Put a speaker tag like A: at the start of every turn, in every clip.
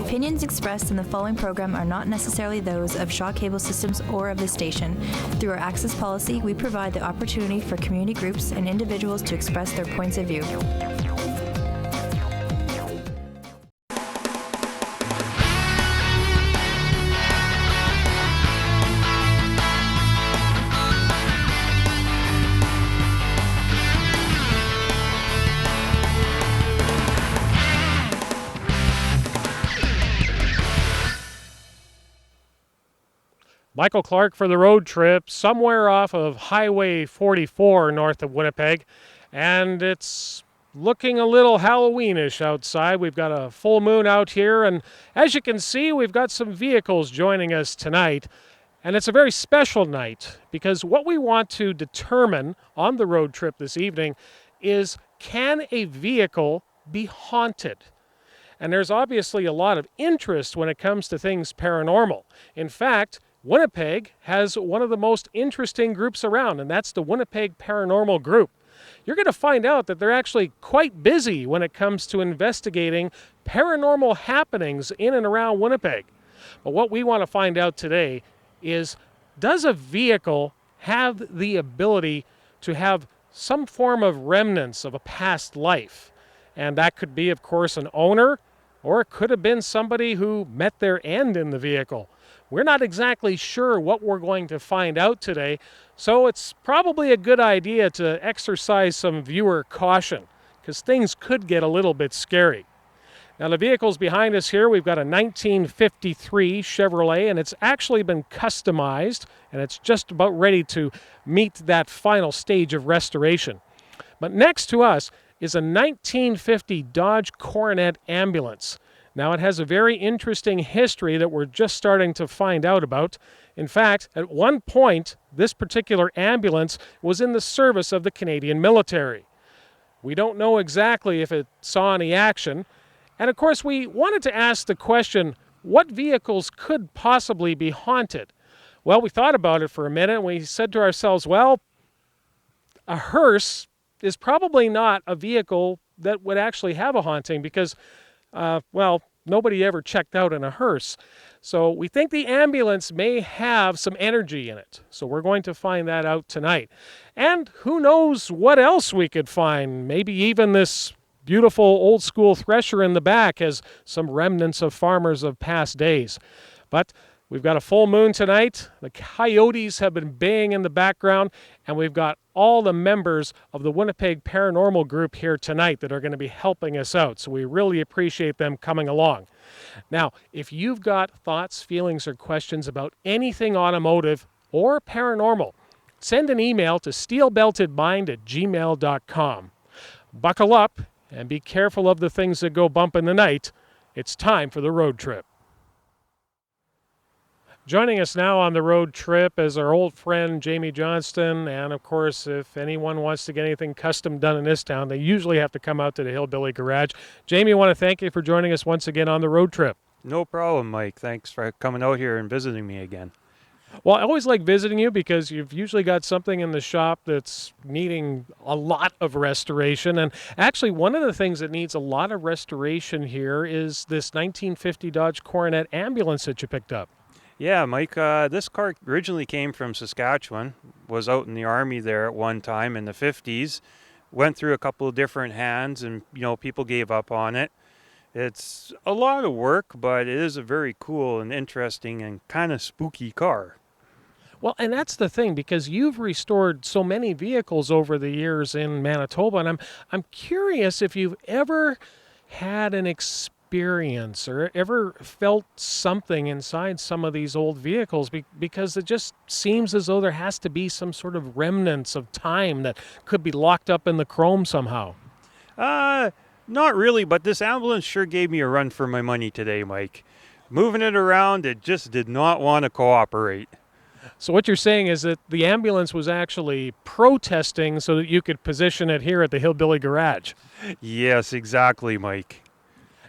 A: opinions expressed in the following program are not necessarily those of Shaw Cable Systems or of the station. Through our access policy, we provide the opportunity for community groups and individuals to express their points of view.
B: Michael Clark for the road trip, somewhere off of Highway 44 north of Winnipeg, and it's looking a little Halloweenish outside. We've got a full moon out here, and as you can see, we've got some vehicles joining us tonight, and it's a very special night because what we want to determine on the road trip this evening is, can a vehicle be haunted? And there's obviously a lot of interest when it comes to things paranormal. In fact, Winnipeg has one of the most interesting groups around, and that's the Winnipeg Paranormal Group. You're going to find out that they're actually quite busy when it comes to investigating paranormal happenings in and around Winnipeg. But what we want to find out today is, does a vehicle have the ability to have some form of remnants of a past life? And that could be, of course, an owner, or it could have been somebody who met their end in the vehicle. We're not exactly sure what we're going to find out today, so it's probably a good idea to exercise some viewer caution, because things could get a little bit scary. Now, the vehicles behind us here, we've got a 1953 Chevrolet, and it's actually been customized, and it's just about ready to meet that final stage of restoration. But next to us is a 1950 Dodge Coronet ambulance. Now, it has a very interesting history that we're just starting to find out about. In fact, at one point, this particular ambulance was in the service of the Canadian military. We don't know exactly if it saw any action. And of course, we wanted to ask the question, what vehicles could possibly be haunted? Well, we thought about it for a minute, and we said to ourselves, well, a hearse is probably not a vehicle that would actually have a haunting because nobody ever checked out in a hearse. So we think the ambulance may have some energy in it. So we're going to find that out tonight. And who knows what else we could find. Maybe even this beautiful old school thresher in the back has some remnants of farmers of past days. But we've got a full moon tonight. The coyotes have been baying in the background, and we've got all the members of the Winnipeg Paranormal Group here tonight that are going to be helping us out. So we really appreciate them coming along. Now, if you've got thoughts, feelings, or questions about anything automotive or paranormal, send an email to steelbeltedmind@gmail.com. Buckle up and be careful of the things that go bump in the night. It's time for the road trip. Joining us now on the road trip is our old friend Jamie Johnston, and of course, if anyone wants to get anything custom done in this town, they usually have to come out to the Hillbilly Garage. Jamie, I want to thank you for joining us once again on the road trip.
C: No problem, Mike. Thanks for coming out here and visiting me again.
B: Well, I always like visiting you because you've usually got something in the shop that's needing a lot of restoration. And actually, one of the things that needs a lot of restoration here is this 1950 Dodge Coronet ambulance that you picked up.
C: Yeah, Mike, this car originally came from Saskatchewan, was out in the Army there at one time in the 50s, went through a couple of different hands, and, people gave up on it. It's a lot of work, but it is a very cool and interesting and kind of spooky car.
B: Well, and that's the thing, because you've restored so many vehicles over the years in Manitoba, and I'm curious if you've ever had an experience or ever felt something inside some of these old vehicles, because it just seems as though there has to be some sort of remnants of time that could be locked up in the chrome somehow.
C: Not really, but this ambulance sure gave me a run for my money today, Mike. Moving it around, it just did not want to cooperate.
B: So what you're saying is that the ambulance was actually protesting so that you could position it here at the Hillbilly Garage.
C: Yes, exactly, Mike.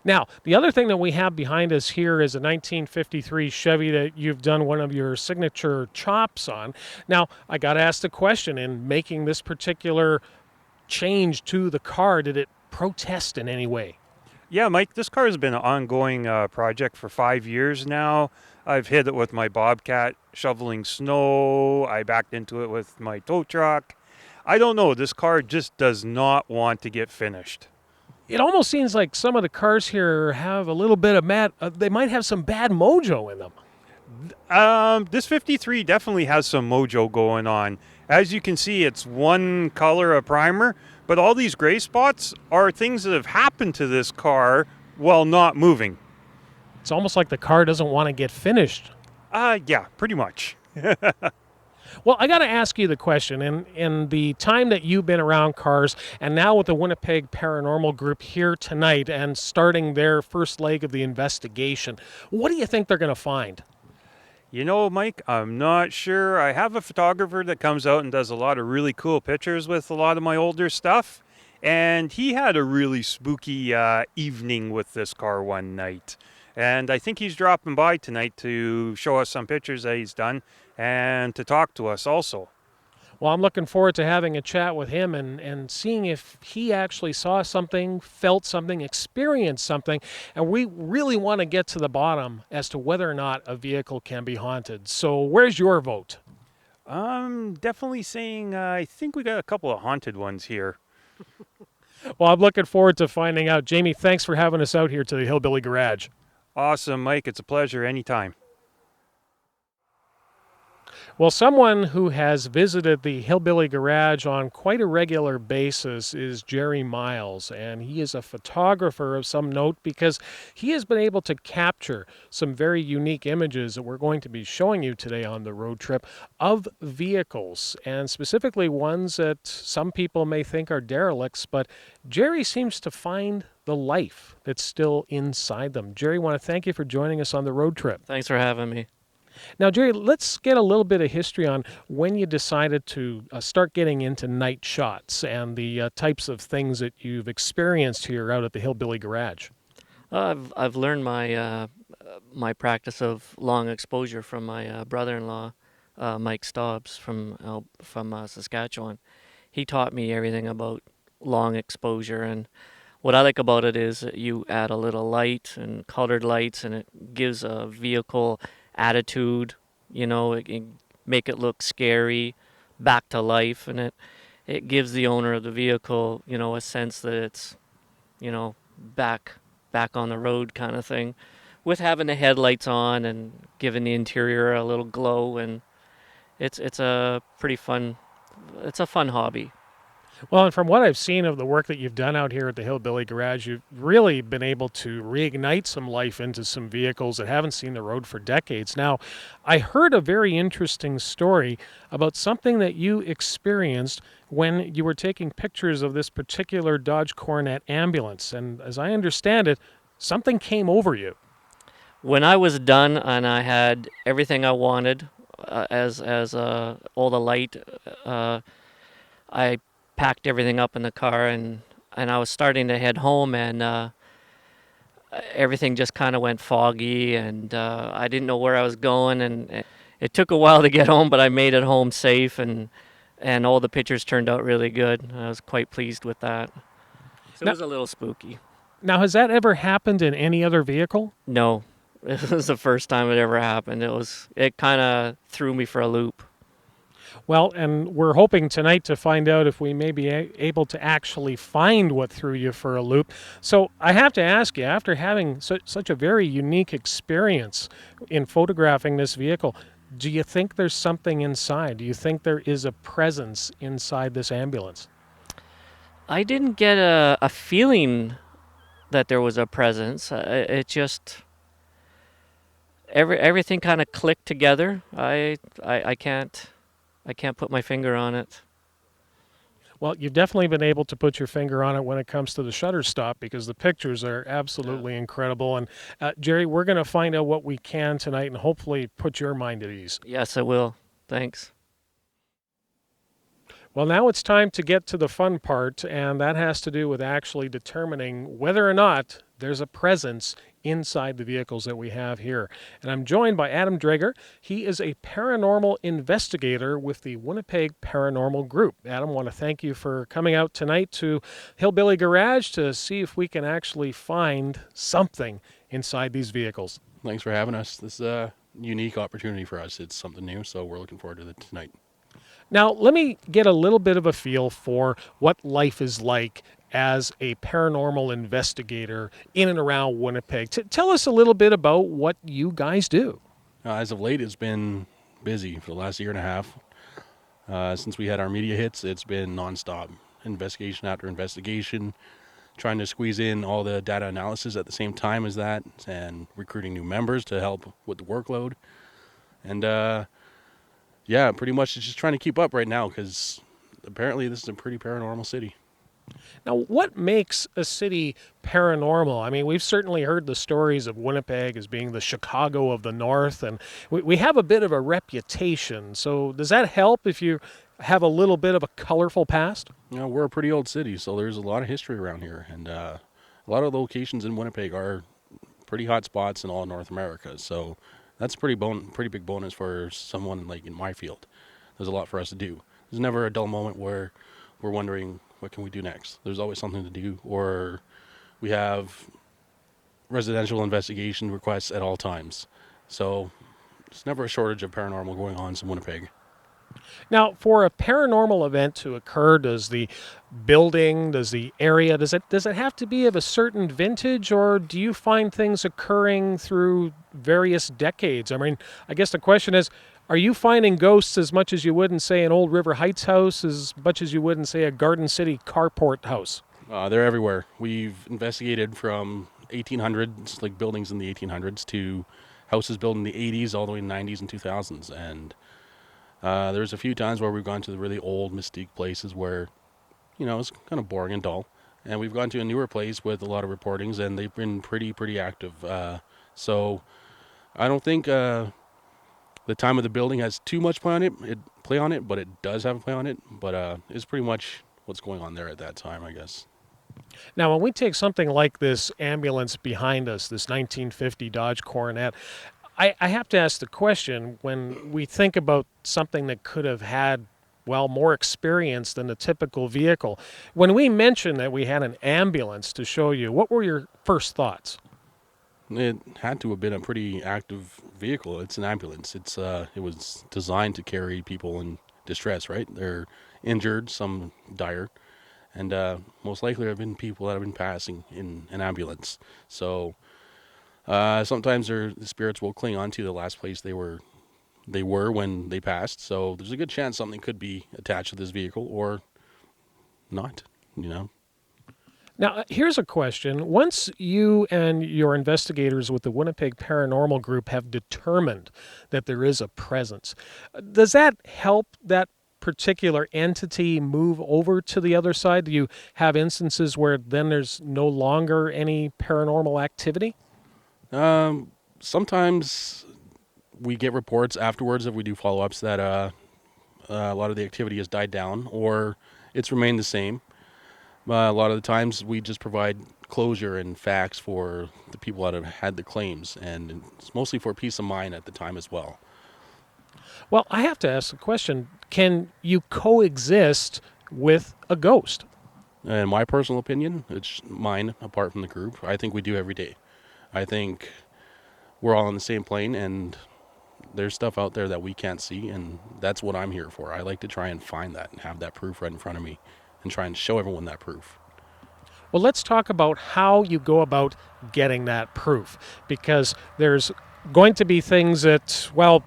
B: Now, the other thing that we have behind us here is a 1953 Chevy that you've done one of your signature chops on. Now, I got to ask the question, in making this particular change to the car, did it protest in any way?
C: Yeah, Mike, this car has been an ongoing project for 5 years now. I've hit it with my Bobcat shoveling snow. I backed into it with my tow truck. I don't know. This car just does not want to get finished.
B: It almost seems like some of the cars here have a little bit of they might have some bad mojo in them.
C: This 53 definitely has some mojo going on. As you can see, it's one color of primer, but all these gray spots are things that have happened to this car while not moving.
B: It's almost like the car doesn't want to get finished.
C: Yeah, pretty much.
B: Well, I got to ask you the question. In the time that you've been around cars, and now with the Winnipeg Paranormal Group here tonight and starting their first leg of the investigation, what do you think they're going to find?
C: You know, Mike, I'm not sure. I have a photographer that comes out and does a lot of really cool pictures with a lot of my older stuff. And he had a really spooky evening with this car one night. And I think he's dropping by tonight to show us some pictures that he's done and to talk to us also.
B: Well, I'm looking forward to having a chat with him and seeing if he actually saw something, felt something, experienced something. And we really want to get to the bottom as to whether or not a vehicle can be haunted. So where's your vote?
C: I'm definitely saying I think we got a couple of haunted ones here.
B: Well, I'm looking forward to finding out. Jamie, thanks for having us out here to the Hillbilly Garage.
C: Awesome, Mike. It's a pleasure anytime.
B: Well, someone who has visited the Hillbilly Garage on quite a regular basis is Jerry Miles, and he is a photographer of some note because he has been able to capture some very unique images that we're going to be showing you today on the road trip of vehicles, and specifically ones that some people may think are derelicts, but Jerry seems to find the life that's still inside them. Jerry, I want to thank you for joining us on the road trip.
D: Thanks for having me.
B: Now, Jerry, let's get a little bit of history on when you decided to start getting into night shots and the types of things that you've experienced here out at the Hillbilly Garage.
D: I've learned my practice of long exposure from my brother-in-law, Mike Stobbs from Saskatchewan. He taught me everything about long exposure, and what I like about it is that you add a little light and colored lights, and it gives a vehicle attitude. You know, it can make it look scary, back to life, and it gives the owner of the vehicle, you know, a sense that it's, you know, back on the road kind of thing, with having the headlights on and giving the interior a little glow, and it's a pretty fun, it's a fun hobby.
B: Well, and from what I've seen of the work that you've done out here at the Hillbilly Garage, you've really been able to reignite some life into some vehicles that haven't seen the road for decades. Now, I heard a very interesting story about something that you experienced when you were taking pictures of this particular Dodge Coronet ambulance. And as I understand it, something came over you.
D: When I was done and I had everything I wanted, as all the light, I packed everything up in the car, and I was starting to head home, and everything just kind of went foggy, and I didn't know where I was going, and it took a while to get home, but I made it home safe, and all the pictures turned out really good. I was quite pleased with that. So it was a little spooky.
B: Now, has that ever happened in any other vehicle?
D: No, it was the first time it ever happened. It kind of threw me for a loop.
B: Well, and we're hoping tonight to find out if we may be able to actually find what threw you for a loop. So I have to ask you, after having such a very unique experience in photographing this vehicle, do you think there's something inside? Do you think there is a presence inside this ambulance?
D: I didn't get a feeling that there was a presence. It just everything kind of clicked together. I can't put my finger on it.
B: Well, you've definitely been able to put your finger on it when it comes to the shutter stop, because the pictures are absolutely incredible. And Jerry, we're going to find out what we can tonight and hopefully put your mind at ease.
D: Yes, I will. Thanks.
B: Well, now it's time to get to the fun part, and that has to do with actually determining whether or not there's a presence inside the vehicles that we have here. And I'm joined by Adam Dreger. He is a paranormal investigator with the Winnipeg Paranormal Group. Adam, I want to thank you for coming out tonight to Hillbilly Garage to see if we can actually find something inside these vehicles.
E: Thanks for having us. This is a unique opportunity for us. It's something new, so we're looking forward to it tonight.
B: Now, let me get a little bit of a feel for what life is like as a paranormal investigator in and around Winnipeg. Tell us a little bit about what you guys do.
E: As of late, it's been busy for the last year and a half. Since we had our media hits, it's been nonstop. Investigation after investigation, trying to squeeze in all the data analysis at the same time as that, and recruiting new members to help with the workload. And yeah, pretty much it's just trying to keep up right now because apparently this is a pretty paranormal city.
B: Now, what makes a city paranormal? I mean, we've certainly heard the stories of Winnipeg as being the Chicago of the North, and we have a bit of a reputation. So does that help if you have a little bit of a colorful past?
E: You know, we're a pretty old city, so there's a lot of history around here, and a lot of locations in Winnipeg are pretty hot spots in all of North America. So that's a pretty big bonus for someone like in my field. There's a lot for us to do. There's never a dull moment where we're wondering, what can we do next? There's always something to do, or we have residential investigation requests at all times. So there's never a shortage of paranormal going on in Winnipeg.
B: Now, for a paranormal event to occur, does the building, does the area, does it have to be of a certain vintage, or do you find things occurring through various decades? I mean, I guess the question is, are you finding ghosts as much as you would in, say, an old River Heights house, as much as you would in, say, a Garden City carport house?
E: They're everywhere. We've investigated from 1800s, like buildings in the 1800s, to houses built in the 80s all the way to the 90s and 2000s. And there's a few times where we've gone to the really old mystique places where, you know, it's kind of boring and dull. And we've gone to a newer place with a lot of reportings, and they've been pretty active. So I don't think the time of the building has too much play on it, but it does have a play on it. But it's pretty much what's going on there at that time, I guess.
B: Now, when we take something like this ambulance behind us, this 1950 Dodge Coronet, I have to ask the question, when we think about something that could have had, well, more experience than the typical vehicle, when we mentioned that we had an ambulance to show you, what were your first thoughts?
E: It had to have been a pretty active vehicle. It's an ambulance. It was designed to carry people in distress, right? They're injured, some dire, and most likely there have been people that have been passing in an ambulance. So sometimes the spirits will cling on to the last place they were when they passed. So there's a good chance something could be attached to this vehicle or not, you know.
B: Now, here's a question. Once you and your investigators with the Winnipeg Paranormal Group have determined that there is a presence, does that help that particular entity move over to the other side? Do you have instances where then there's no longer any paranormal activity?
E: Sometimes we get reports afterwards if we do follow-ups that a lot of the activity has died down or it's remained the same. A lot of the times we just provide closure and facts for the people that have had the claims, and it's mostly for peace of mind at the time as well.
B: Well, I have to ask the question, can you coexist with a ghost?
E: In my personal opinion, it's mine apart from the group. I think we do every day. I think we're all on the same plane, and there's stuff out there that we can't see, and that's what I'm here for. I like to try and find that and have that proof right in front of me and try and show everyone that proof.
B: Well, let's talk about how you go about getting that proof, because there's going to be things that, well,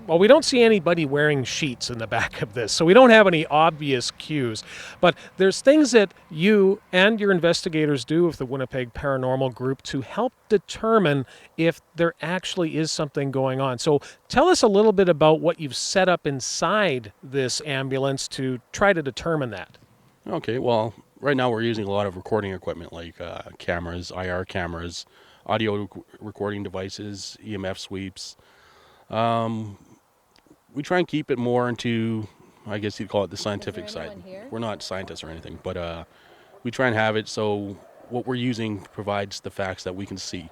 B: we don't see anybody wearing sheets in the back of this, so we don't have any obvious cues. But there's things that you and your investigators do with the Winnipeg Paranormal Group to help determine if there actually is something going on. So tell us a little bit about what you've set up inside this ambulance to try to determine that.
E: Okay, well, right now we're using a lot of recording equipment like cameras, IR cameras, audio recording devices, EMF sweeps. We try and keep it more into, I guess you'd call it the scientific side. We're not scientists or anything, but we try and have it so what we're using provides the facts that we can see.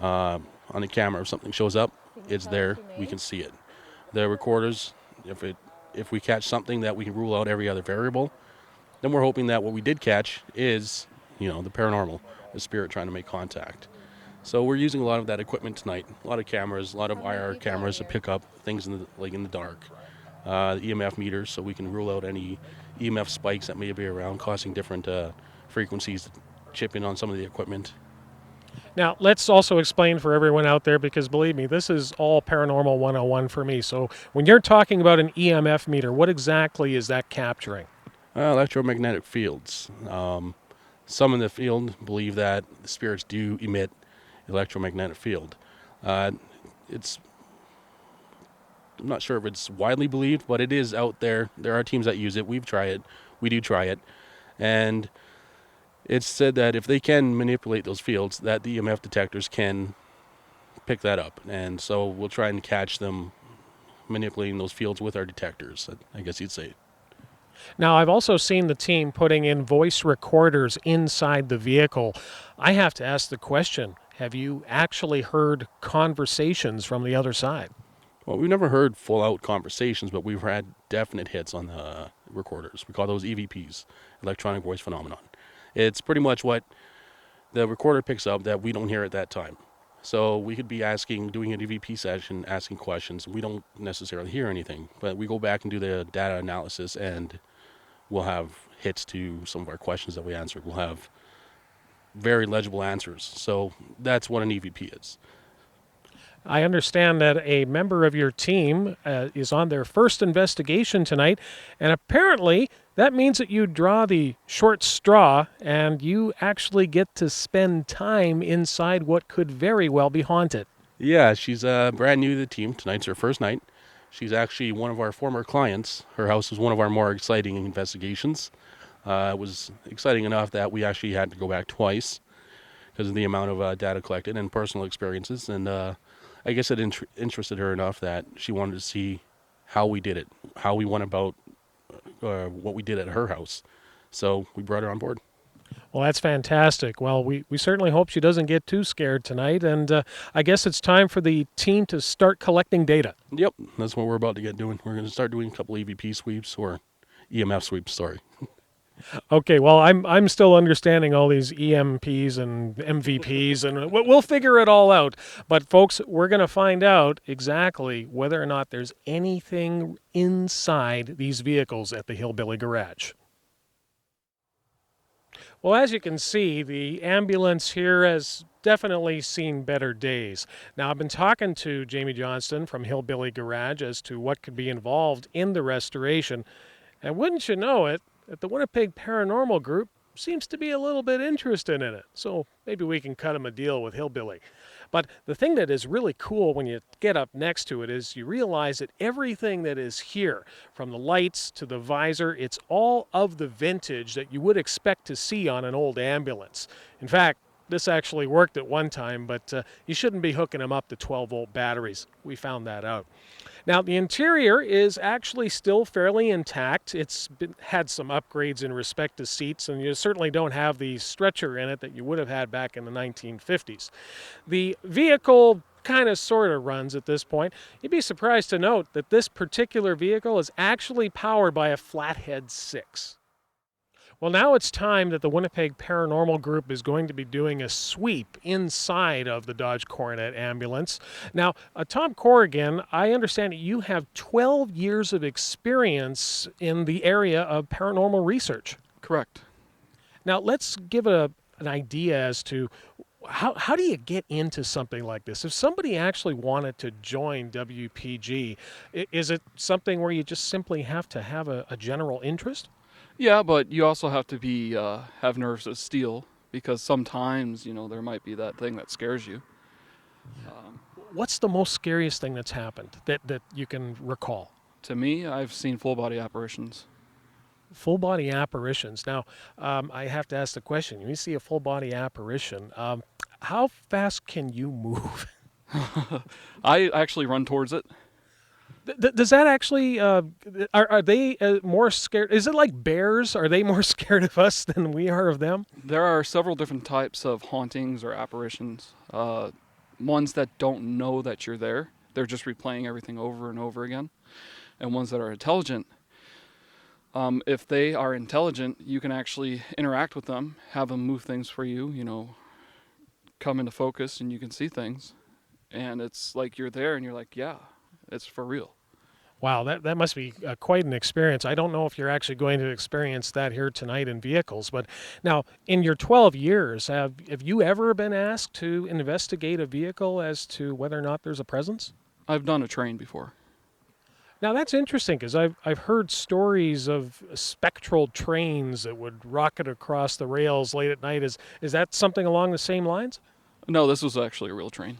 E: On the camera, if something shows up, it's there, we can see it. The recorders, if we catch something that we can rule out every other variable, then we're hoping that what we did catch is, the paranormal, the spirit trying to make contact. So we're using a lot of that equipment tonight, a lot of cameras, a lot of IR cameras to pick up things in the dark, EMF meters, so we can rule out any EMF spikes that may be around, causing different frequencies to chip in on some of the equipment.
B: Now, let's also explain for everyone out there, because believe me, this is all Paranormal 101 for me. So when you're talking about an EMF meter, what exactly is that capturing?
E: Electromagnetic fields. Some in the field believe that the spirits do emit electromagnetic field. I'm not sure if it's widely believed, but it is out there. There are teams that use it. We've tried it. We do try it. And it's said that if they can manipulate those fields, that the EMF detectors can pick that up. And so we'll try and catch them manipulating those fields with our detectors, I guess you'd say.
B: Now, I've also seen the team putting in voice recorders inside the vehicle. I have to ask the question, have you actually heard conversations from the other side?
E: Well, we've never heard full-out conversations, but we've had definite hits on the recorders. We call those EVPs, electronic voice phenomenon. It's pretty much what the recorder picks up that we don't hear at that time. So we could be doing an EVP session, asking questions. We don't necessarily hear anything, but we go back and do the data analysis, and we'll have hits to some of our questions that we answered. We'll have very legible answers. So that's what an EVP is.
B: I understand that a member of your team is on their first investigation tonight, and apparently that means that you draw the short straw and you actually get to spend time inside what could very well be haunted.
E: Yeah, she's brand new to the team. Tonight's her first night. She's actually one of our former clients. Her house was one of our more exciting investigations. It was exciting enough that we actually had to go back twice because of the amount of data collected and personal experiences. And I guess it interested her enough that she wanted to see how we did it, how we went about what we did at her house. So we brought her on board.
B: Well, that's fantastic. Well, we certainly hope she doesn't get too scared tonight. And I guess it's time for the team to start collecting data.
E: Yep, that's what we're about to get doing. We're going to start doing a couple EVP sweeps, or EMF sweeps, sorry.
B: Okay, well, I'm still understanding all these EMPs and MVPs, and we'll figure it all out. But folks, we're going to find out exactly whether or not there's anything inside these vehicles at the Hillbilly Garage. Well, as you can see, the ambulance here has definitely seen better days. Now, I've been talking to Jamie Johnston from Hillbilly Garage as to what could be involved in the restoration, and wouldn't you know it, that the Winnipeg Paranormal Group seems to be a little bit interested in it. So maybe we can cut him a deal with Hillbilly. But the thing that is really cool when you get up next to it is you realize that everything that is here, from the lights to the visor, it's all of the vintage that you would expect to see on an old ambulance. In fact, this actually worked at one time, but you shouldn't be hooking them up to 12-volt batteries. We found that out. Now, the interior is actually still fairly intact. It's had some upgrades in respect to seats, and you certainly don't have the stretcher in it that you would have had back in the 1950s. The vehicle kind of sort of runs at this point. You'd be surprised to note that this particular vehicle is actually powered by a Flathead 6. Well, now it's time that the Winnipeg Paranormal Group is going to be doing a sweep inside of the Dodge Coronet ambulance. Now, Tom Corrigan, I understand that you have 12 years of experience in the area of paranormal research.
F: Correct.
B: Now, let's give an idea as to how do you get into something like this? If somebody actually wanted to join WPG, is it something where you just simply have to have a general interest?
F: Yeah, but you also have to be have nerves of steel, because sometimes, there might be that thing that scares you.
B: What's the most scariest thing that's happened that you can recall?
F: To me, I've seen full body apparitions.
B: Full body apparitions. Now, I have to ask the question. When you see a full body apparition, how fast can you move?
F: I actually run towards it.
B: Does that actually, are they more scared? Is it like bears? Are they more scared of us than we are of them?
F: There are several different types of hauntings or apparitions. Ones that don't know that you're there, they're just replaying everything over and over again. And ones that are intelligent, if they are intelligent, you can actually interact with them, have them move things for you, come into focus and you can see things. And it's like you're there and you're like, yeah, it's for real.
B: Wow, that must be quite an experience. I don't know if you're actually going to experience that here tonight in vehicles, but now in your 12 years, have you ever been asked to investigate a vehicle as to whether or not there's a presence?
F: I've done a train before.
B: Now that's interesting because I've heard stories of spectral trains that would rocket across the rails late at night. Is that something along the same lines?
F: No, this was actually a real train.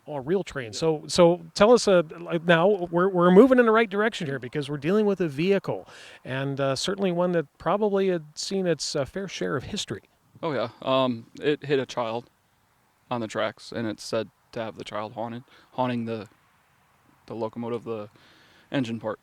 B: Oh, a real train. So tell us. Now we're moving in the right direction here because we're dealing with a vehicle, and certainly one that probably had seen its fair share of history.
F: Oh yeah, it hit a child on the tracks, and it's said to have the child haunting the locomotive, the engine part.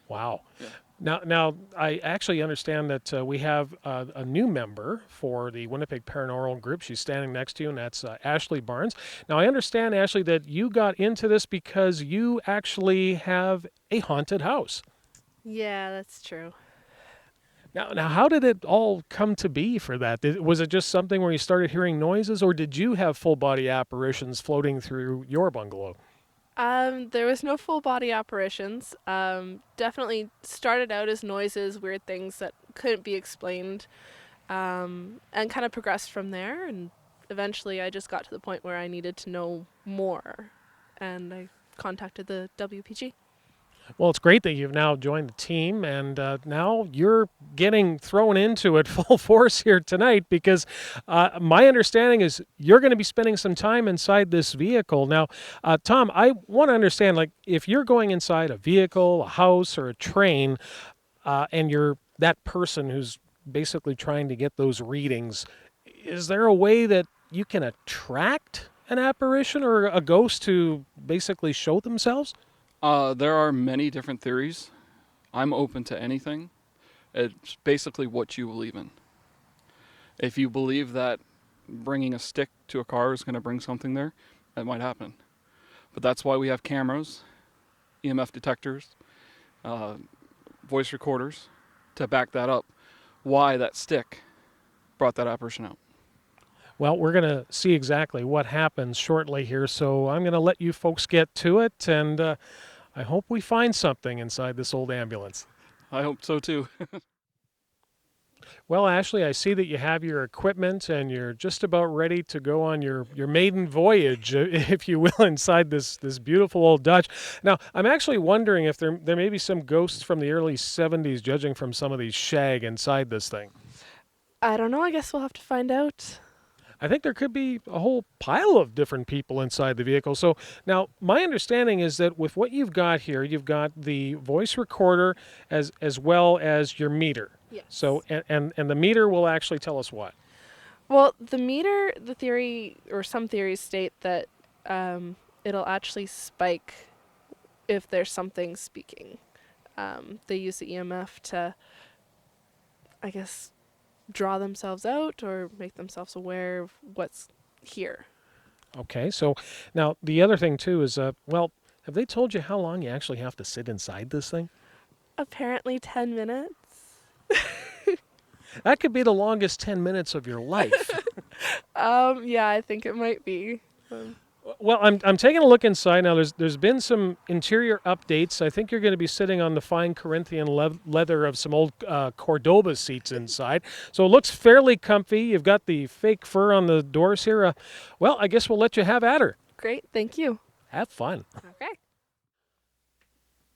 B: Wow.
F: Yeah.
B: Now, I actually understand that we have a new member for the Winnipeg Paranormal Group. She's standing next to you, and that's Ashley Barnes. Now, I understand, Ashley, that you got into this because you actually have a haunted house.
G: Yeah, that's true.
B: Now, how did it all come to be for that? Was it just something where you started hearing noises, or did you have full-body apparitions floating through your bungalow?
G: There was no full body apparitions. Definitely started out as noises, weird things that couldn't be explained, and kind of progressed from there. And eventually I just got to the point where I needed to know more, and I contacted the WPG.
B: Well, it's great that you've now joined the team, and now you're getting thrown into it full force here tonight because my understanding is you're going to be spending some time inside this vehicle. Now, Tom, I want to understand, like, if you're going inside a vehicle, a house, or a train, and you're that person who's basically trying to get those readings, is there a way that you can attract an apparition or a ghost to basically show themselves?
F: There are many different theories. I'm open to anything. It's basically what you believe in. If you believe that bringing a stick to a car is going to bring something there, that might happen. But that's why we have cameras, EMF detectors, voice recorders to back that up. Why that stick brought that apparition out.
B: Well, we're going to see exactly what happens shortly here, so I'm going to let you folks get to it, and I hope we find something inside this old ambulance.
F: I hope so too.
B: Well, Ashley, I see that you have your equipment, and you're just about ready to go on your maiden voyage, if you will, inside this beautiful old Dodge. Now, I'm actually wondering if there may be some ghosts from the early 70s, judging from some of these shag inside this thing.
G: I don't know, I guess we'll have to find out.
B: I think there could be a whole pile of different people inside the vehicle. So now my understanding is that with what you've got here, you've got the voice recorder as well as your meter.
G: Yes.
B: So and the meter will actually tell us what?
G: Well, the meter, the theory, or some theories state that it'll actually spike if there's something speaking. They use the EMF to, I guess, draw themselves out or make themselves aware of what's here.
B: Okay, so now the other thing too is, well, have they told you how long you actually have to sit inside this thing?
G: Apparently 10 minutes.
B: That could be the longest 10 minutes of your life.
G: Yeah, I think it might be.
B: Well, I'm taking a look inside now. There's been some interior updates. I think you're going to be sitting on the fine Corinthian leather of some old Cordoba seats inside. So it looks fairly comfy. You've got the fake fur on the doors here. Well, I guess we'll let you have at her.
G: Great, thank you.
B: Have fun.
G: Okay.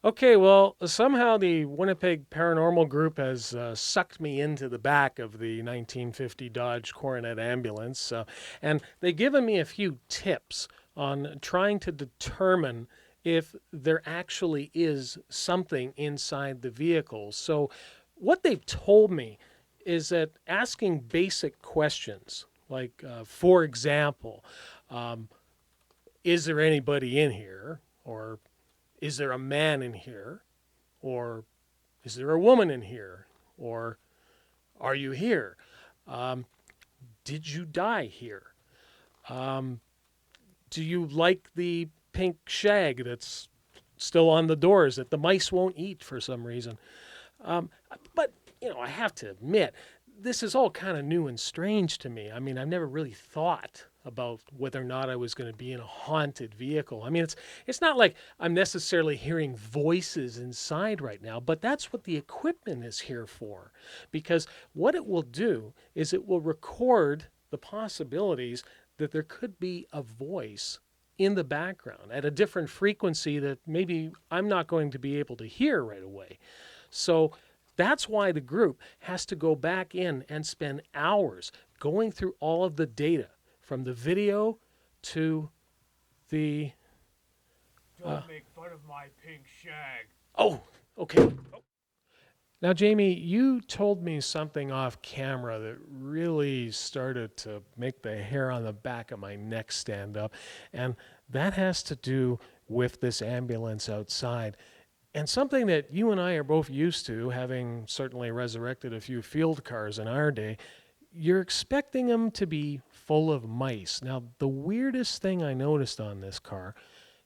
B: Okay, well, somehow the Winnipeg Paranormal Group has sucked me into the back of the 1950 Dodge Coronet ambulance, and they've given me a few tips on trying to determine if there actually is something inside the vehicle. So what they've told me is that asking basic questions, like, for example, is there anybody in here? Or is there a man in here? Or is there a woman in here? Or are you here? Did you die here? Do you like the pink shag that's still on the doors that the mice won't eat for some reason? But, I have to admit, this is all kind of new and strange to me. I mean, I've never really thought about whether or not I was going to be in a haunted vehicle. I mean, it's not like I'm necessarily hearing voices inside right now, but that's what the equipment is here for. Because what it will do is it will record the possibilities that there could be a voice in the background at a different frequency that maybe I'm not going to be able to hear right away. So that's why the group has to go back in and spend hours going through all of the data, from the video to the...
H: Don't make fun of my pink shag.
B: Oh, okay. Now, Jamie, you told me something off camera that really started to make the hair on the back of my neck stand up, and that has to do with this ambulance outside. And something that you and I are both used to, having certainly resurrected a few field cars in our day, you're expecting them to be full of mice. Now, the weirdest thing I noticed on this car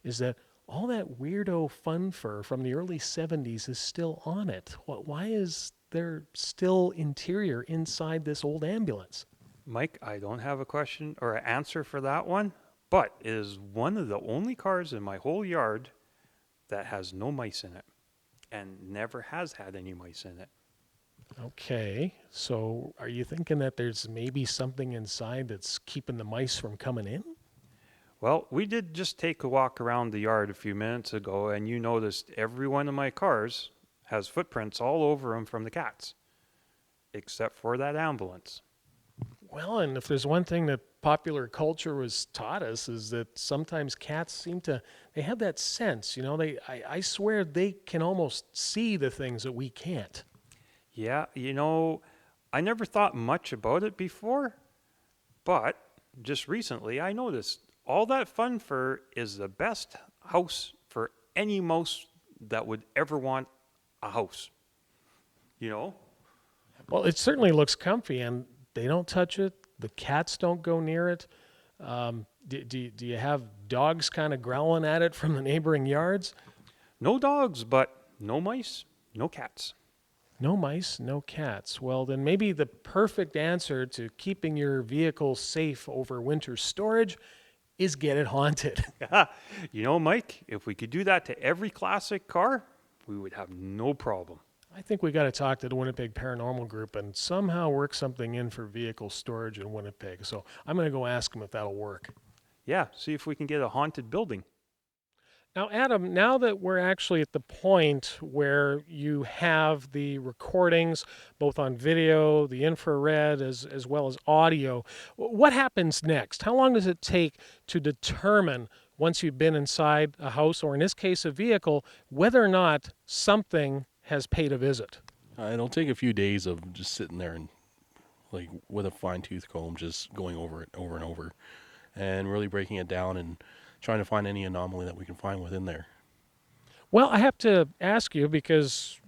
B: is that all that weirdo fun fur from the early 70s is still on it. Why is there still interior inside this old ambulance?
C: Mike, I don't have a question or an answer for that one, but it is one of the only cars in my whole yard that has no mice in it and never has had any mice in it.
B: Okay, so are you thinking that there's maybe something inside that's keeping the mice from coming in?
C: Well, we did just take a walk around the yard a few minutes ago, and you noticed every one of my cars has footprints all over them from the cats, except for that ambulance.
B: Well, and if there's one thing that popular culture has taught us is that sometimes cats they have that sense, I swear they can almost see the things that we can't.
C: Yeah, I never thought much about it before, but just recently I noticed all that fun fur is the best house for any mouse that would ever want a house.
B: Well, it certainly looks comfy, and they don't touch it. The cats don't go near it. Do you have dogs kind of growling at it from the neighboring yards?
C: No dogs, but no mice, no cats.
B: No mice, no cats. Well, then maybe the perfect answer to keeping your vehicle safe over winter storage is get it haunted.
C: Mike, if we could do that to every classic car, we would have no problem.
B: I think we got to talk to the Winnipeg Paranormal Group and somehow work something in for vehicle storage in Winnipeg. So I'm going to go ask them if that'll work.
C: Yeah, see if we can get a haunted building.
B: Now, Adam, now that we're actually at the point where you have the recordings, both on video, the infrared, as well as audio, what happens next? How long does it take to determine, once you've been inside a house, or in this case a vehicle, whether or not something has paid a visit?
E: It'll take a few days of just sitting there and, like, with a fine-tooth comb, just going over it over and over and really breaking it down and trying to find any anomaly that we can find within there.
B: Well, I have to ask you, because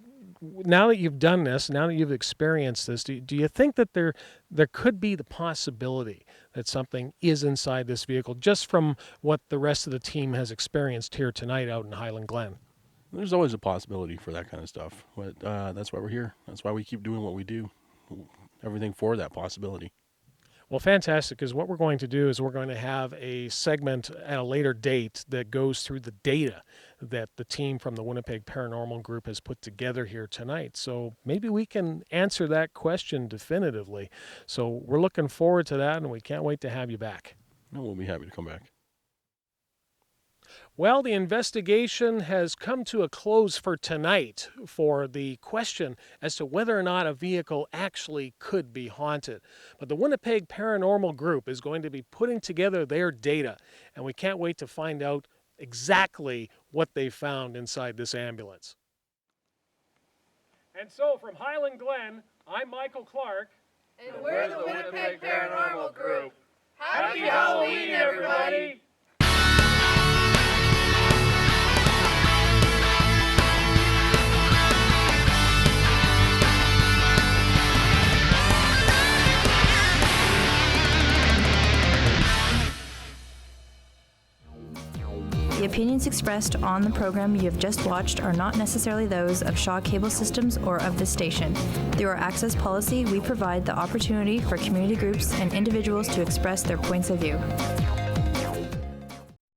B: now that you've done this, now that you've experienced this, do you think that there could be the possibility that something is inside this vehicle, just from what the rest of the team has experienced here tonight out in Highland Glen?
E: There's always a possibility for that kind of stuff, but that's why we're here. That's why we keep doing what we do, everything for that possibility.
B: Well, fantastic, because what we're going to do is we're going to have a segment at a later date that goes through the data that the team from the Winnipeg Paranormal Group has put together here tonight. So maybe we can answer that question definitively. So we're looking forward to that, and we can't wait to have you back.
E: No, we'll be happy to come back.
B: Well, the investigation has come to a close for tonight for the question as to whether or not a vehicle actually could be haunted. But the Winnipeg Paranormal Group is going to be putting together their data, and we can't wait to find out exactly what they found inside this ambulance. And so from Highland Glen, I'm Michael Clark.
G: And we're the Winnipeg Paranormal Group.
B: Happy Halloween, everybody!
A: The opinions expressed on the program you have just watched are not necessarily those of Shaw Cable Systems or of this station. Through our access policy, we provide the opportunity for community groups and individuals to express their points of view.